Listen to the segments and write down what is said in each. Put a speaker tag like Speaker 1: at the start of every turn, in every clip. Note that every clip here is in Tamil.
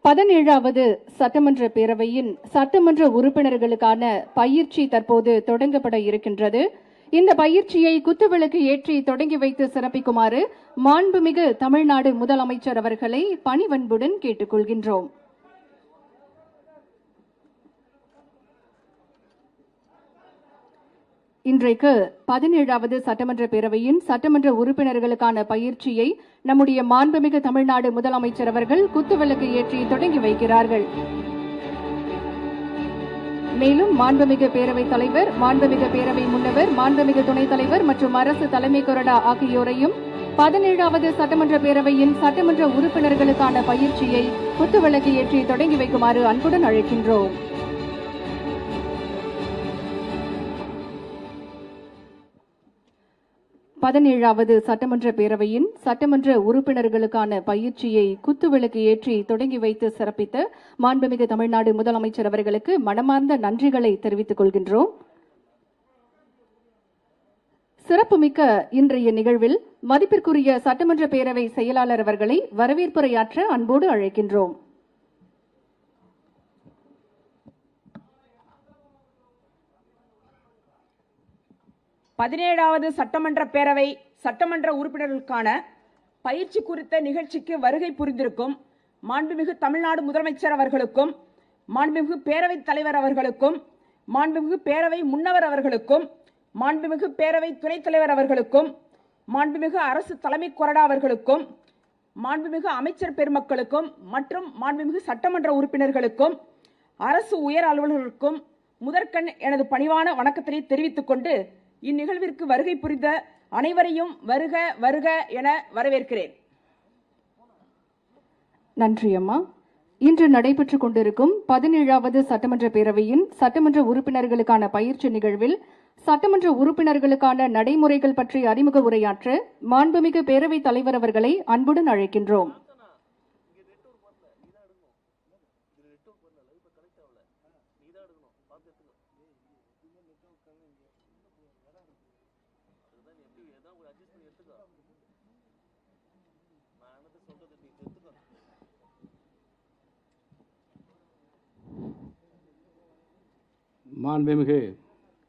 Speaker 1: 17வது சட்டமன்ற பேரவையின் சட்டமன்ற உறுப்பினர்களுக்கான பயிற்சி தற்போது தொடங்கப்பட இருக்கின்றது. இந்த பயிற்சியை குத்துவிளக்கு ஏற்றி தொடங்கி வைத்து சிறப்பிக்குமாறு மாண்புமிகு தமிழ்நாடு முதலமைச்சர் அவர்களை பணிவன்புடன் கேட்டுக்கொள்கின்றோம். இன்றைக்கு 17வது சட்டமன்ற பேரவையின் சட்டமன்ற உறுப்பினர்களுக்கான பயிற்சியை நம்முடைய மாண்புமிகு தமிழ்நாடு முதலமைச்சர் அவர்கள் குத்துவிளக்கு ஏற்றி தொடங்கி வைக்கிறார்கள். மேலும் மாண்புமிகு பேரவைத் தலைவர், மாண்புமிகு பேரவை முன்னவர், மாண்புமிகு துணைத் தலைவர் மற்றும் அரசு தலைமை கொறடா ஆகியோரையும் 17வது சட்டமன்ற பேரவையின் சட்டமன்ற உறுப்பினர்களுக்கான பயிற்சியை குத்துவிளக்கு ஏற்றி தொடங்கி வைக்குமாறு அன்புடன் அழைக்கின்றோம். பதினேழாவது சட்டமன்ற பேரவையின் சட்டமன்ற உறுப்பினர்களுக்கான பயிற்சியை குத்துவிளக்கு ஏற்றி தொடங்கி வைத்து சிறப்பித்த மாண்புமிகு தமிழ்நாடு முதலமைச்சர் அவர்களுக்கு மனமார்ந்த நன்றிகளை தெரிவித்துக் கொள்கின்றோம். சிறப்புமிக்க இன்றைய நிகழ்வில் மதிப்பிற்குரிய சட்டமன்ற பேரவை செயலாளர் அவர்களை வரவேற்புரையாற்ற அன்போடு அழைக்கின்றோம்.
Speaker 2: பதினேழாவது சட்டமன்ற பேரவை சட்டமன்ற உறுப்பினர்களுக்கான பயிற்சி குறித்த நிகழ்ச்சிக்கு வருகை புரிந்திருக்கும் மாண்புமிகு தமிழ்நாடு முதலமைச்சர் அவர்களுக்கும், மாண்புமிகு பேரவைத் தலைவர் அவர்களுக்கும், மாண்புமிகு பேரவை முன்னவர் அவர்களுக்கும், மாண்புமிகு பேரவை துணைத் தலைவர் அவர்களுக்கும், மாண்புமிகு அரசு தலைமை கொறடா அவர்களுக்கும், மாண்புமிகு அமைச்சர் பெருமக்களுக்கும் மற்றும் மாண்புமிகு சட்டமன்ற உறுப்பினர்களுக்கும் அரசு உயர் அலுவலர்களுக்கும் முதற்கண் எனது பணிவான வணக்கத்தினை தெரிவித்துக் கொண்டு இந்நிகழ்விற்கு வருகை புரிந்த அனைவரையும் வருக வருக என வரவேற்கிறேன்.
Speaker 1: நன்றி அம்மா. இன்று நடைபெற்றுக் கொண்டிருக்கும் 17வது சட்டமன்ற பேரவையின் சட்டமன்ற உறுப்பினர்களுக்கான பயிற்சி நிகழ்வில் சட்டமன்ற உறுப்பினர்களுக்கான நடைமுறைகள் பற்றி அறிமுக உரையாற்ற மாண்புமிகு பேரவைத் தலைவர் அவர்களை அன்புடன் அழைக்கின்றோம்.
Speaker 3: மாண்புமிகு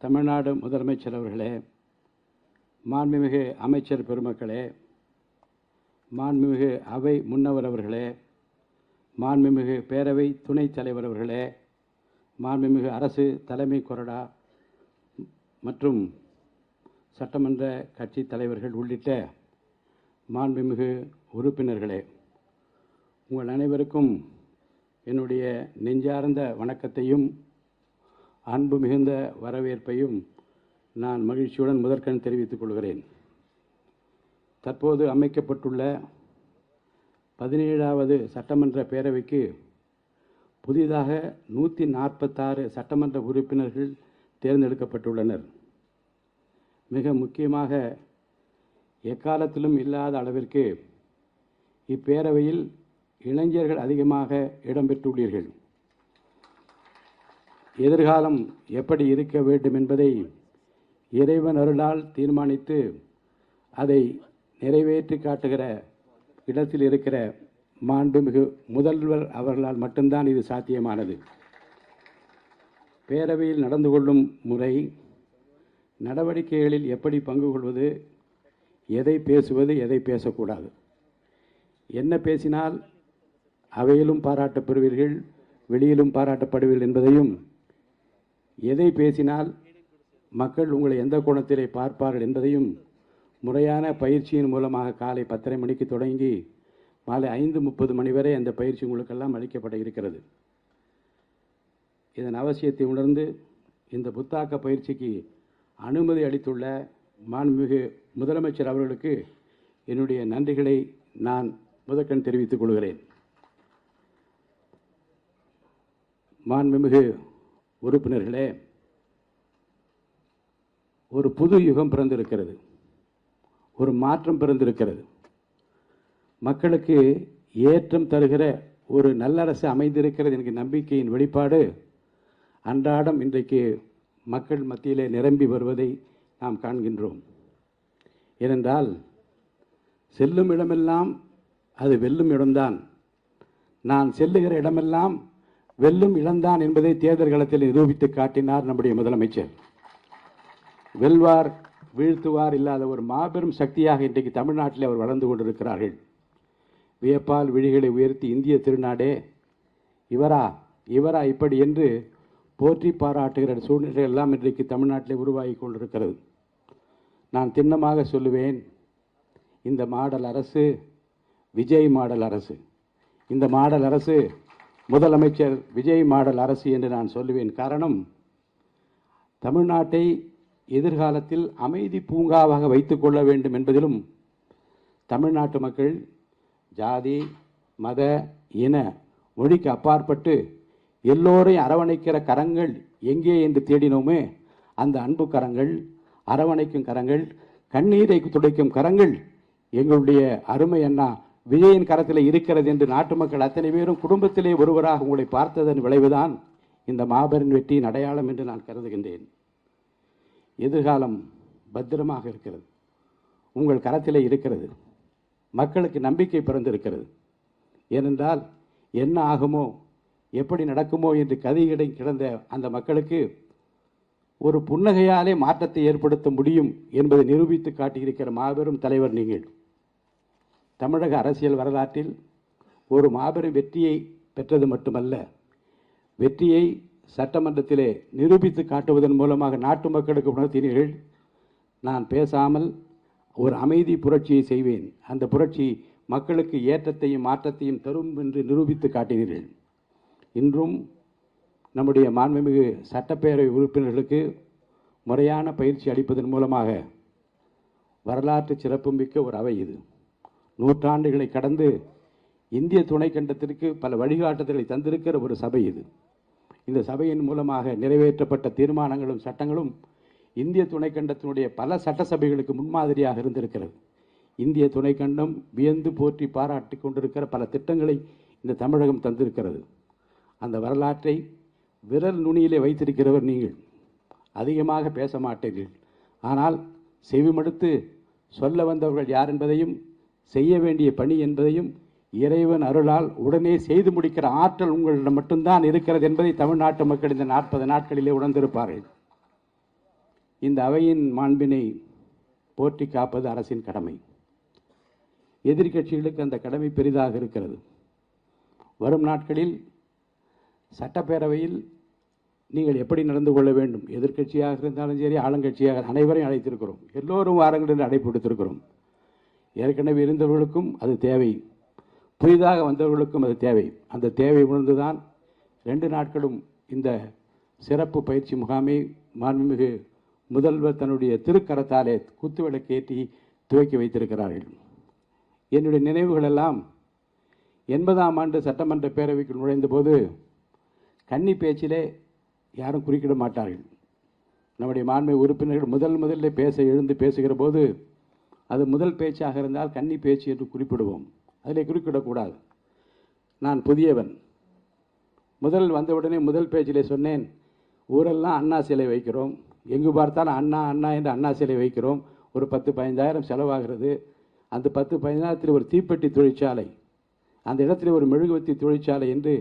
Speaker 3: தமிழ்நாடு முதலமைச்சர் அவர்களே, மாண்புமிகு அமைச்சர் பெருமக்களே, மாண்புமிகு அவை முன்னவர் அவர்களே, மாண்புமிகு பேரவை துணைத் தலைவர் அவர்களே, மாண்புமிகு அரசு தலைமை கொறடா மற்றும் சட்டமன்ற கட்சி தலைவர்கள் உள்ளிட்ட மாண்புமிகு உறுப்பினர்களே, உங்கள் அனைவருக்கும் என்னுடைய நெஞ்சார்ந்த வணக்கத்தையும் அன்பு மிகுந்த வரவேற்பையும் நான் மகிழ்ச்சியுடன் முதற்கண் தெரிவித்துக் கொள்கிறேன். தற்போது அமைக்கப்பட்டுள்ள 17வது சட்டமன்ற பேரவைக்கு புதிதாக 146 சட்டமன்ற உறுப்பினர்கள் தேர்ந்தெடுக்கப்பட்டுள்ளனர். மிக முக்கியமாக எக்காலத்திலும் இல்லாத அளவிற்கு இப்பேரவையில் இளைஞர்கள் அதிகமாக இடம்பெற்றுள்ளீர்கள். எதிர்காலம் எப்படி இருக்க வேண்டும் என்பதை இறைவன் அருளால் தீர்மானித்து அதை நிறைவேற்றி காட்டுகிற இடத்தில் இருக்கிற மாண்புமிகு முதல்வர் அவர்களால் மட்டும்தான் இது சாத்தியமானது. பேரவையில் நடந்து கொள்ளும் முறை, நடவடிக்கைகளில் எப்படி பங்கு கொள்வது, எதை பேசுவது, எதை பேசக்கூடாது, என்ன பேசினால் அவையிலும் பாராட்டப்படுவீர்கள், வெளியிலும் பாராட்டப்படுவீர்கள் என்பதையும், எதை பேசினால் மக்கள் உங்களை எந்த கோணத்திலே பார்ப்பார்கள் என்பதையும் முறையான பயிற்சியின் மூலமாக காலை 10:30 மணிக்கு தொடங்கி மாலை 5:30 மணி வரை அந்த பயிற்சி உங்களுக்கெல்லாம் அளிக்கப்பட இருக்கிறது. இதன் அவசியத்தை உணர்ந்து இந்த புத்தாக்க பயிற்சிக்கு அனுமதி அளித்துள்ள மாண்புமிகு முதலமைச்சர் அவர்களுக்கு என்னுடைய நன்றிகளை நான் முதற்கண் தெரிவித்துக் கொள்கிறேன். மாண்புமிகு உறுப்பினர்களே, ஒரு புது யுகம் பிறந்திருக்கிறது, ஒரு மாற்றம் பிறந்திருக்கிறது. மக்களுக்கு ஏற்றம் தருகிற ஒரு நல்லரசு அமைந்திருக்கிறது என்கிற நம்பிக்கையின் வெளிப்பாடு அன்றாடம் இன்றைக்கு மக்கள் மத்தியிலே நிரம்பி வருவதை நாம் காண்கின்றோம். ஏனென்றால் செல்லும் இடமெல்லாம் அது வெல்லும் இடம்தான். நான் செல்லுகிற இடமெல்லாம் வெல்லும் இழந்தான் என்பதை தேர்தல் களத்தில் நிரூபித்து காட்டினார் நம்முடைய முதலமைச்சர். வெல்வார் வீழ்த்துவார் இல்லாத ஒரு மாபெரும் சக்தியாக இன்றைக்கு தமிழ்நாட்டில் அவர் வளர்ந்து கொண்டிருக்கிறார்கள். வியப்பால் விழிகளை உயர்த்தி இந்திய திருநாடே இவரா இவரா இப்படி என்று போற்றி பாராட்டுகிற சூழ்நிலை எல்லாம் இன்றைக்கு தமிழ்நாட்டில் உருவாகி கொண்டிருக்கிறது. நான் திண்ணமாக சொல்லுவேன், இந்த மாடல் அரசு விஜய் மாடல் அரசு, இந்த மாடல் அரசு முதலமைச்சர் விஜய் மாடல் அரசு என்று நான் சொல்லுவேன். காரணம், தமிழ்நாட்டை எதிர்காலத்தில் அமைதி பூங்காவாக வைத்துக் கொள்ள வேண்டும் என்பதிலும் தமிழ்நாட்டு மக்கள் ஜாதி மத இன மொழிக்கு அப்பாற்பட்டு எல்லோரையும் அரவணைக்கிற கரங்கள் எங்கே என்று தேடினோமே, அந்த அன்பு கரங்கள், அரவணைக்கும் கரங்கள், கண்ணீரை துடைக்கும் கரங்கள் எங்களுடைய அருமை அண்ணா விஜயின் கரத்தில் இருக்கிறது என்று நாட்டு மக்கள் அத்தனை பேரும் குடும்பத்திலே ஒருவராக உங்களை பார்த்ததன் விளைவுதான் இந்த மாபெரும் வெற்றியின் அடையாளம் என்று நான் கருதுகின்றேன். எதிர்காலம் பத்திரமாக இருக்கிறது, உங்கள் கரத்திலே இருக்கிறது. மக்களுக்கு நம்பிக்கை பிறந்திருக்கிறது. ஏனென்றால் என்ன ஆகுமோ எப்படி நடக்குமோ என்று கதியிடை கிடந்த அந்த மக்களுக்கு ஒரு புன்னகையாலே மாற்றத்தை ஏற்படுத்த முடியும் என்பதை நிரூபித்து காட்டியிருக்கிற மாபெரும் தலைவர் நீங்கள். தமிழக அரசியல் வரலாற்றில் ஒரு மாபெரும் வெற்றியை பெற்றது மட்டுமல்ல, வெற்றியை சட்டமன்றத்திலே நிரூபித்து காட்டுவதன் மூலமாக நாட்டு மக்களுக்கு உணர்த்தினீர்கள். நான் பேசாமல் ஒரு அமைதி புரட்சியை செய்வேன், அந்த புரட்சி மக்களுக்கு ஏற்றத்தையும் மாற்றத்தையும் தரும் என்று நிரூபித்து காட்டினீர்கள். இன்றும் நம்முடைய மாண்புமிகு சட்டப்பேரவை உறுப்பினர்களுக்கு முறையான பயிற்சி அளிப்பதன் மூலமாக வரலாற்று சிறப்புமிக்க ஒரு அவை இது. நூற்றாண்டுகளை கடந்து இந்திய துணைக்கண்டத்திற்கு பல வழிகாட்டுதல்களை தந்திருக்கிற ஒரு சபை இது. இந்த சபையின் மூலமாக நிறைவேற்றப்பட்ட தீர்மானங்களும் சட்டங்களும் இந்திய துணைக்கண்டத்தினுடைய பல சட்டசபைகளுக்கு முன்மாதிரியாக இருந்திருக்கிறது. இந்திய துணைக்கண்டம் வியந்து போற்றி பாராட்டி கொண்டிருக்கிற பல திட்டங்களை இந்த தமிழகம் தந்திருக்கிறது. அந்த வரலாற்றை விரல் நுனியிலே வைத்திருக்கிறவர் நீங்கள். அதிகமாக பேச மாட்டீர்கள், ஆனால் செவிமடுத்து சொல்ல வந்தவர்கள் யார் என்பதையும் செய்ய வேண்டிய பணி என்பதையும் இறைவன் அருளால் உடனே செய்து முடிக்கிற ஆற்றல் உங்களிடம் மட்டும்தான் இருக்கிறது என்பதை தமிழ்நாட்டு மக்கள் இந்த 40 நாட்களிலே உணர்ந்திருப்பார்கள். இந்த அவையின் மாண்பினை போற்றி காப்பது அரசின் கடமை. எதிர்க்கட்சிகளுக்கு அந்த கடமை பெரிதாக இருக்கிறது. வரும் நாட்களில் சட்டப்பேரவையில் நீங்கள் எப்படி நடந்து கொள்ள வேண்டும், எதிர்க்கட்சியாக இருந்தாலும் சரி ஆளுங்கட்சியாக அனைவரையும் அழைத்திருக்கிறோம். எல்லோரும் வாருங்கள் என்று அழைப்பு விடுத்திருக்கிறோம். ஏற்கனவே இருந்தவர்களுக்கும் அது தேவை, புதிதாக வந்தவர்களுக்கும் அது தேவை. அந்த தேவை உணர்ந்துதான் 2 நாட்களும் இந்த சிறப்பு பயிற்சி முகாமை மாண்புமிகு முதல்வர் தன்னுடைய திருக்கரத்தாலே குத்துவிளக்கேற்றி துவக்கி வைத்திருக்கிறார்கள். என்னுடைய நினைவுகள் எல்லாம் 80ஆம் ஆண்டு சட்டமன்ற பேரவைக்கு நுழைந்த போது கன்னி பேச்சிலே யாரும் குறுக்கிட மாட்டார்கள். நம்முடைய மாண்புமிகு உறுப்பினர்கள் முதலில் எழுந்து பேசுகிற போது அது முதல் பேச்சாக இருந்தால் கன்னி பேச்சு என்று குறிப்பிடுவோம், அதிலே குறுக்கிடக்கூடாது. நான் புதியவன். வந்தவுடனே முதல் பேச்சிலே சொன்னேன், ஊரெல்லாம் அண்ணா சிலை வைக்கிறோம், எங்கு பார்த்தாலும் அண்ணா அண்ணா என்று அண்ணா சிலை வைக்கிறோம், ஒரு 10-15 செலவாகிறது. அந்த 10-15 ஒரு தீப்பெட்டி தொழிற்சாலை, அந்த இடத்துல ஒரு மெழுகுவத்தி தொழிற்சாலை என்று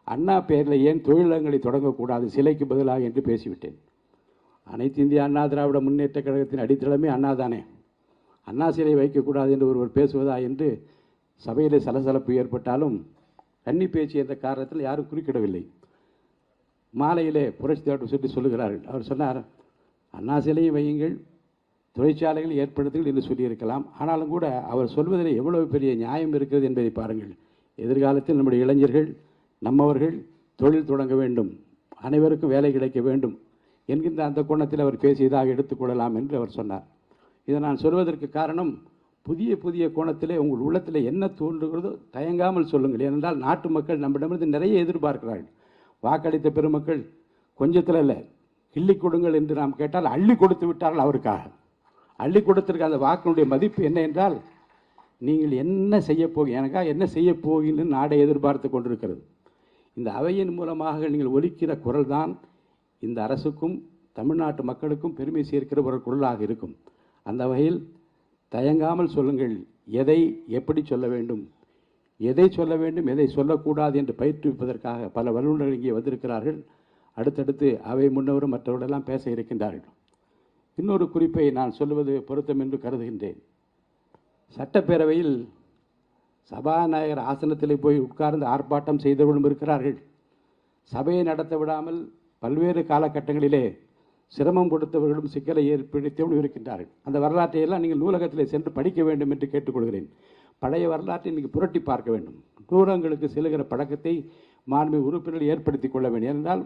Speaker 3: அண்ணா பெயரில் ஏன் தொழிலகங்களை தொடங்கக்கூடாது சிலைக்கு பதிலாக என்று பேசிவிட்டேன். அனைத்து இந்திய அண்ணா திராவிட முன்னேற்ற கழகத்தின் அடித்தளமே அண்ணா தானே, அண்ணா சிலை வைக்கக்கூடாது என்று ஒருவர் பேசுவதா என்று சபையிலே சலசலப்பு ஏற்பட்டாலும் கன்னி பேச்சு என்ற காரணத்தில் யாரும் குறுக்கிடவில்லை. மாலையிலே புரட்சி தலைவர் சொல்லி சொல்லுகிறார்கள். அவர் சொன்னார், அண்ணா சிலையை வையுங்கள், தொழிற்சாலைகள் ஏற்படுத்துங்கள் என்று சொல்லியிருக்கலாம். ஆனாலும் கூட அவர் சொல்வதில் எவ்வளவு பெரிய நியாயம் இருக்கிறது என்பதை பாருங்கள். எதிர்காலத்தில் நம்முடைய இளைஞர்கள் நம்மவர்கள் தொழில் தொடங்க வேண்டும், அனைவருக்கும் வேலை கிடைக்க வேண்டும் என்கின்ற அந்த கோணத்தில் அவர் பேசியதாக எடுத்துக்கொள்ளலாம் என்று அவர் சொன்னார். இதை நான் சொல்வதற்கு காரணம், புதிய கோணத்திலே உங்கள் உள்ளத்தில் என்ன தோன்றுகிறதோ தயங்காமல் சொல்லுங்கள். ஏனென்றால் நாட்டு மக்கள் நம்மிடமிருந்து நிறைய எதிர்பார்க்கிறார்கள். வாக்களித்த பெருமக்கள் கொஞ்சத்தில் இல்லை, கிள்ளி கொடுங்கள் என்று நாம் கேட்டால் அள்ளி கொடுத்து விட்டார்கள். அவருக்காக அள்ளி கொடுத்திருக்க அந்த வாக்கினுடைய மதிப்பு என்ன என்றால், நீங்கள் என்ன செய்ய எனக்காக என்ன செய்ய போகின்னு நாடை எதிர்பார்த்து கொண்டிருக்கிறது. இந்த அவையின் மூலமாக நீங்கள் ஒலிக்கிற குரல் தான் இந்த அரசுக்கும் தமிழ்நாட்டு மக்களுக்கும் பெருமை சேர்க்கிற ஒரு குரலாக இருக்கும். அந்த வகையில் தயங்காமல் சொல்லுங்கள், எதை எப்படி சொல்ல வேண்டும், எதை சொல்ல வேண்டும் எதை சொல்லக்கூடாது என்று பயிற்றுவிப்பதற்காக பல வல்லுநர்கள் இங்கே வந்திருக்கிறார்கள். அடுத்தடுத்து அவை முன்னவரும் மற்றவர்களெல்லாம் பேச இருக்கின்றார்கள். இன்னொரு குறிப்பை நான் சொல்வது பொருத்தம் என்று கருதுகின்றேன். சட்டப்பேரவையில் சபாநாயகர் ஆசனத்திலே போய் உட்கார்ந்து ஆர்ப்பாட்டம் செய்தவர்களும் இருக்கிறார்கள். சபையை நடத்த விடாமல் பல்வேறு காலகட்டங்களிலே சிரமம் கொடுத்தவர்களும் சிக்கலை ஏற்படுத்தியவர்களும் இருக்கின்றார்கள். அந்த வரலாற்றை எல்லாம் நீங்கள் நூலகத்திலே சென்று படிக்க வேண்டும் என்று கேட்டுக்கொள்கிறேன். பழைய வரலாற்றை இன்றைக்கு புரட்டி பார்க்க வேண்டும். நூலகங்களுக்கு செல்கிற பழக்கத்தை மாண்புமிகு உறுப்பினர்கள் ஏற்படுத்தி கொள்ள வேண்டும். ஏனென்றால்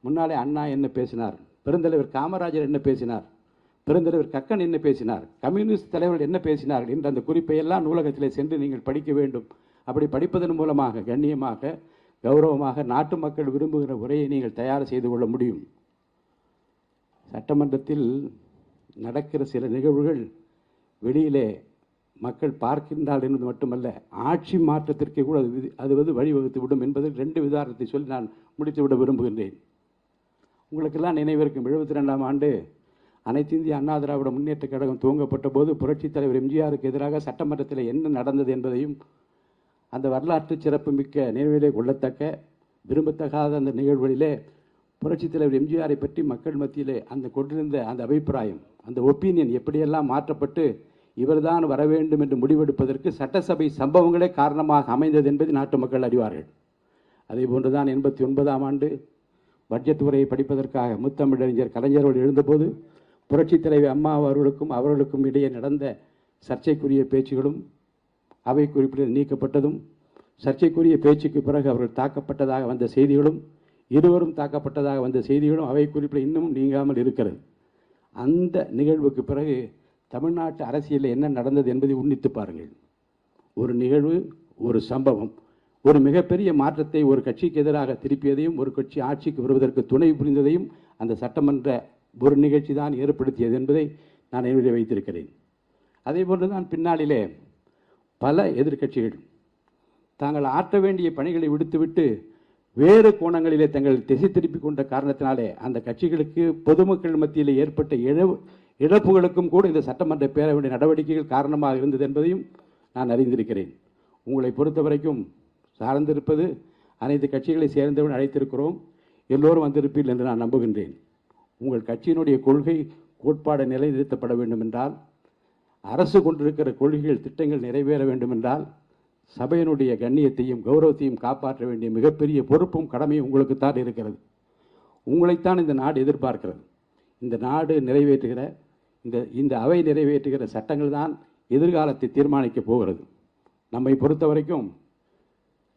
Speaker 3: முன்னாலே அண்ணா என்ன பேசினார், பெருந்தலைவர் காமராஜர் என்ன பேசினார், பெருந்தலைவர் கக்கன் என்ன பேசினார், கம்யூனிஸ்ட் தலைவர்கள் என்ன பேசினார்கள் என்ற அந்த குறிப்பை எல்லாம் நூலகத்திலே சென்று நீங்கள் படிக்க வேண்டும். அப்படி படிப்பதன் மூலமாக கண்ணியமாக கௌரவமாக நாட்டு மக்கள் விரும்புகிற உரையை நீங்கள் தயார் செய்து கொள்ள முடியும். சட்டமன்றத்தில் நடக்கிற சில நிகழ்வுகள் வெளியிலே மக்கள் பார்க்கின்றார்கள் என்பது மட்டுமல்ல, ஆட்சி மாற்றத்திற்கு கூட அது வழிவகுத்து விடும் என்பது 2 உதாரணத்தை சொல்லி நான் முடித்துவிட விரும்புகின்றேன். உங்களுக்கெல்லாம் நினைவிருக்கும் 72ஆம் ஆண்டு அனைத்து இந்திய அண்ணா திராவிட முன்னேற்ற கழகம் துவங்கப்பட்ட போது புரட்சித் தலைவர் எம்ஜிஆருக்கு எதிராக சட்டமன்றத்தில் என்ன நடந்தது என்பதையும் அந்த வரலாற்று சிறப்புமிக்க நினைவிலே கொள்ளத்தக்க விரும்பத்தகாத அந்த நிகழ்வுகளிலே புரட்சித் தலைவர் எம்ஜிஆரை பற்றி மக்கள் மத்தியிலே அந்த கொண்டிருந்த அந்த அபிப்பிராயம், அந்த ஒப்பீனியன் எப்படியெல்லாம் மாற்றப்பட்டு இவர்தான் வர வேண்டும் என்று முடிவெடுப்பதற்கு சட்டசபை சம்பவங்களே காரணமாக அமைந்தது என்பதை நாட்டு மக்கள் அறிவார்கள். அதே போன்றுதான் 89ஆம் ஆண்டு பட்ஜெட் உரையை படிப்பதற்காக முத்தமிழறிஞர் கலைஞர் அவர்கள் எழுந்தபோது புரட்சித் தலைவர் அம்மா அவர்களுக்கும் இடையே நடந்த சர்ச்சைக்குரிய பேச்சுகளும் அவை குறிப்பில் நீக்கப்பட்டதும், சர்ச்சைக்குரிய பேச்சுக்கு பிறகு அவர்கள் தாக்கப்பட்டதாக வந்த செய்திகளும், இருவரும் தாக்கப்பட்டதாக வந்த செய்திகளும் அவை குறிப்பில் இன்னும் நீங்காமல் இருக்கிறது. அந்த நிகழ்வுக்கு பிறகு தமிழ்நாட்டு அரசியலில் என்ன நடந்தது என்பதை உன்னித்து பாருங்கள். ஒரு நிகழ்வு, ஒரு சம்பவம் ஒரு மிகப்பெரிய மாற்றத்தை ஒரு கட்சிக்கு எதிராக திருப்பியதையும், ஒரு கட்சி ஆட்சிக்கு வருவதற்கு துணை புரிந்ததையும் அந்த சட்டமன்ற ஒரு நிகழ்ச்சி தான் ஏற்படுத்தியது என்பதை நான் நினைவில் வைத்திருக்கிறேன். அதே போன்றுதான் பின்னாளிலே பல எதிர்க்கட்சிகள் தாங்கள் ஆற்ற வேண்டிய பணிகளை விடுத்துவிட்டு வேறு கோணங்களிலே தங்கள் திசை திருப்பி கொண்ட காரணத்தினாலே அந்த கட்சிகளுக்கு பொதுமக்கள் மத்தியில் ஏற்பட்ட இழப்புகளுக்கும் கூட இந்த சட்டமன்ற பேரவையுடைய நடவடிக்கைகள் காரணமாக இருந்தது என்பதையும் நான் அறிந்திருக்கிறேன். உங்களை பொறுத்தவரைக்கும் சார்ந்திருப்பது அனைத்து கட்சிகளை சேர்ந்தவர்கள் அழைத்திருக்கிறோம், எல்லோரும் வந்திருப்பீர்கள் என்று நான் நம்புகின்றேன். உங்கள் கட்சியினுடைய கொள்கை கோட்பாடு நிலைநிறுத்தப்பட வேண்டும் என்றால், அரசு கொண்டிருக்கிற கொள்கைகள் திட்டங்கள் நிறைவேற வேண்டும் என்றால், சபையினுடைய கண்ணியத்தையும் கௌரவத்தையும் காப்பாற்ற வேண்டிய மிகப்பெரிய பொறுப்பும் கடமையும் உங்களுக்குத்தான் இருக்கிறது. உங்களைத்தான் இந்த நாடு எதிர்பார்க்கிறது. இந்த நாடு நிறைவேற்றுகிற இந்த அவை நிறைவேற்றுகிற சட்டங்கள் தான் எதிர்காலத்தை தீர்மானிக்கப் போகிறது. நம்மை பொறுத்த வரைக்கும்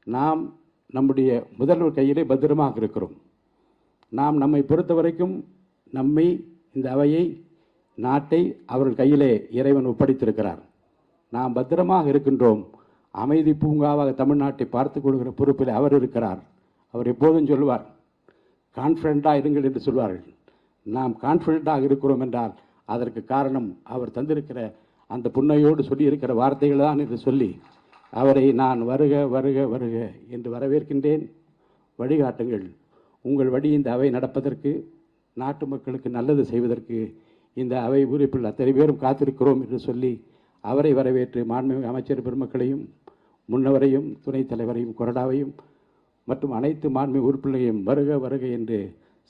Speaker 3: நாம் நம்முடைய முதல்வர் கையிலே பத்திரமாக இருக்கிறோம். நம்மை பொறுத்த வரைக்கும் நம்மை, இந்த அவையை, நாட்டை அவர்கள் கையிலே இறைவன் ஒப்படைத்திருக்கிறார். நாம் பத்திரமாக இருக்கின்றோம். அமைதி பூங்காவாக தமிழ்நாட்டை பார்த்து கொள்கிற பொறுப்பில் அவர் இருக்கிறார். அவர் எப்போதும் சொல்லுவார், கான்ஃபிடென்ட்டாக இருங்கள் என்று சொல்வார்கள். நாம் கான்ஃபிடென்ட்டாக இருக்கிறோம் என்றால் அதற்கு காரணம் அவர் தந்திருக்கிற அந்த புன்னையோடு சொல்லியிருக்கிற வார்த்தைகள் தான் என்று சொல்லி அவரை நான் வருக வருக வருக என்று வரவேற்கின்றேன். வழிகாட்டுங்கள். உங்கள் வழி இந்த அவை நடப்பதற்கு, நாட்டு மக்களுக்கு நல்லது செய்வதற்கு இந்த அவை உறுப்பில் அத்தனை பேரும் காத்திருக்கிறோம் என்று சொல்லி அவரை வரவேற்று மாண்புமிகு அமைச்சர் பெருமக்களையும், முன்னவரையும், துணைத் தலைவரையும், கொறடாவையும் மற்றும் அனைத்து மாண்புமிகு உறுப்பினரையும் வருக வருக என்று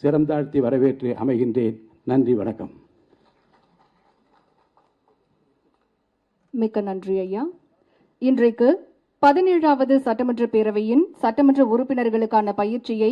Speaker 3: சிரம் தாழ்த்தி வரவேற்று அமைகின்றேன். நன்றி, வணக்கம்.
Speaker 1: மிக்க நன்றி ஐயா. இன்றைக்கு 17வது சட்டமன்ற பேரவையின் சட்டமன்ற உறுப்பினர்களுக்கான பயிற்சியை